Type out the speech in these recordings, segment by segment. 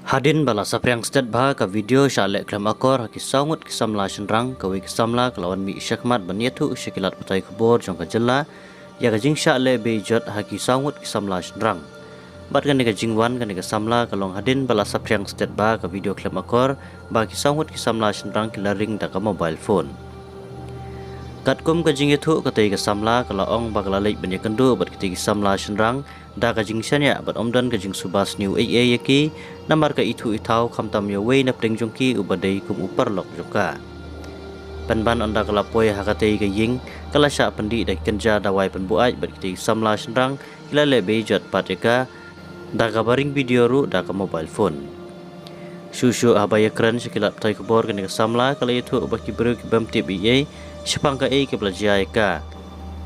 Hadin bala sapriang stat bah ka video syalek klam akor haki saungut kisamla shenrang kawi kisamla kelawan mi syakmat baniatu syakilat patai kubur jong ka jela ya ka jing syale be jot haki saungut kisamla shenrang bat kan ka jingwan kan ka samla kalong hadin bala sapriang stat bah ka video klam akor ba ki saungut kisamla shenrang kilaring da ka mobile phone katkum ka jing itu katai ka samla kalaong ba kala lek banya kendu bat kiti kisamla shenrang da ka jing syanya bat omdan ka jing subas new aa yaki namar ka itu itau kamtam yo wei nap deng jongki ubadai kum upar lok joka panban anda kala poy hakate ka ying kala sha pandi dak kenja dawai penbuai bat kiti samla shenrang kilale bejat pateka da ka baring video ru da ka mobile phone shushu abaya kran sekilat tai kubor kan ka samla kala itu ubaki bru ki bamti bi sepang ka ke pelajai ka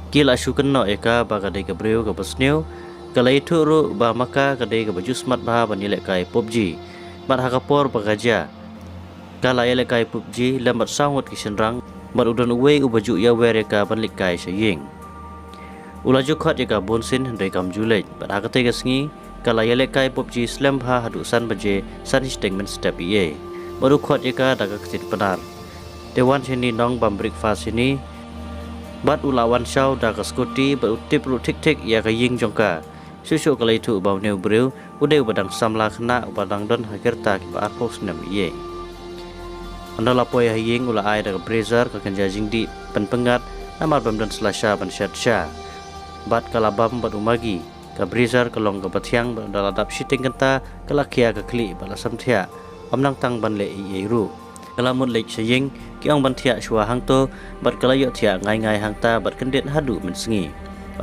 kila shukan no eka ba ka dai ka bru ka basneu kala itu ru ba maka kadai ka baju smart ba banilek kai PUBG mat hakapor bagaja kala ele kai PUBG lambat sangut ki shenrang mat udan uwe ubaju ya were ka banlik kai saying ulaju khat ya ka bonsin handai kam julej bat hakate ka sngi kala ele kai PUBG slam ha hadu san baje san statement step ye baru khat ya ka daga kit penar dewan sini nong bam breakfast ini bat ulawan shaw daga skuti bat utip ru tik tik ya ka ying jongka susu kala itu bau neu breu udai badang samla khna badang don hakirta ki ba arpos nam ye andala poi haying ula ai da brazer ka kanja jingdi penpengat namar bamdan slasha ban shat sha bat kala bam bat umagi ka brazer kalong ka bathyang dala dap shiting kanta kala khia ka kli bala samthia amnang tang ban le ye ru kala mun lek saying ki ong ban thia shwa hangto bat kala yo thia ngai ngai hangta bat kendet hadu men sngi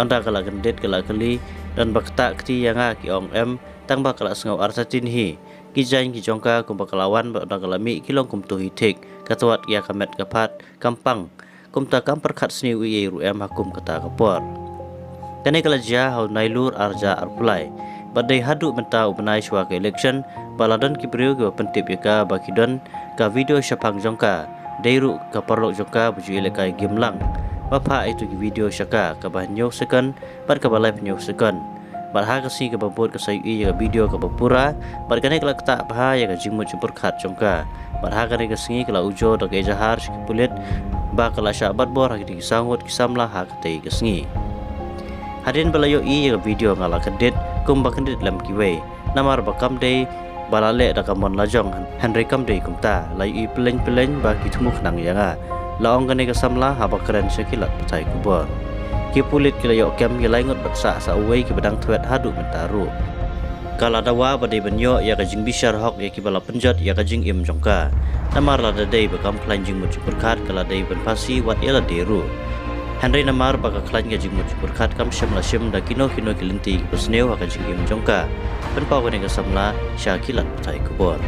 anda kala kendet kala kali dan bakta kti yanga ki ong em tang bakala sngau arsatin hi ki jain ki jongka kum bakalawan ba dagalami kilong kum tu hitik katwat ya kamet kapat kampang kum ta kam perkhat sni wi ru em hakum kata kapor kane kala ja hau nailur arja arpulai badai hadu menta ubnai shwa ke election baladan ki priu ke pentip ka bakidon ka video syapang jongka deiru ka parlok jongka buju elekai gimlang bapa itu ki video syaka ka banyo second bar ka balai penyo second bar ha ka si ka babot ka sai ya video ka bapura bar ka ne kala ta bah ya ka jingmu chumpur khat jongka bar ha ka ne ka singi kala ujo da ke jahar ki pulit ba kala syabat bor ha ki sangut ki samla ha ka te ka singi hadin balayo ya ka video ngala kedet kum ba kedet lam ki we namar bakam dei balale da ka mon lajong henry kam dei kum ta lai i peleng peleng ba ki thumuk nang yanga laong kane ka samla haba keren sekilat patai kubor ki pulit kilayo kem yalai ngot batsa sa uwei ki badang thwet hadu mentaru kala dawa badai banyo ya ka jing bishar hok ya ki bala penjat ya ka jing im jongka namar la dai bakam planjing mu cupurkhat kala dai ban pasi wat ela deru henry namar baka klan ka jing mu cupurkhat kam shamla shim da kino kino kilinti ki pesneu ka jing im jongka pen paw ka samla syakilat patai kubor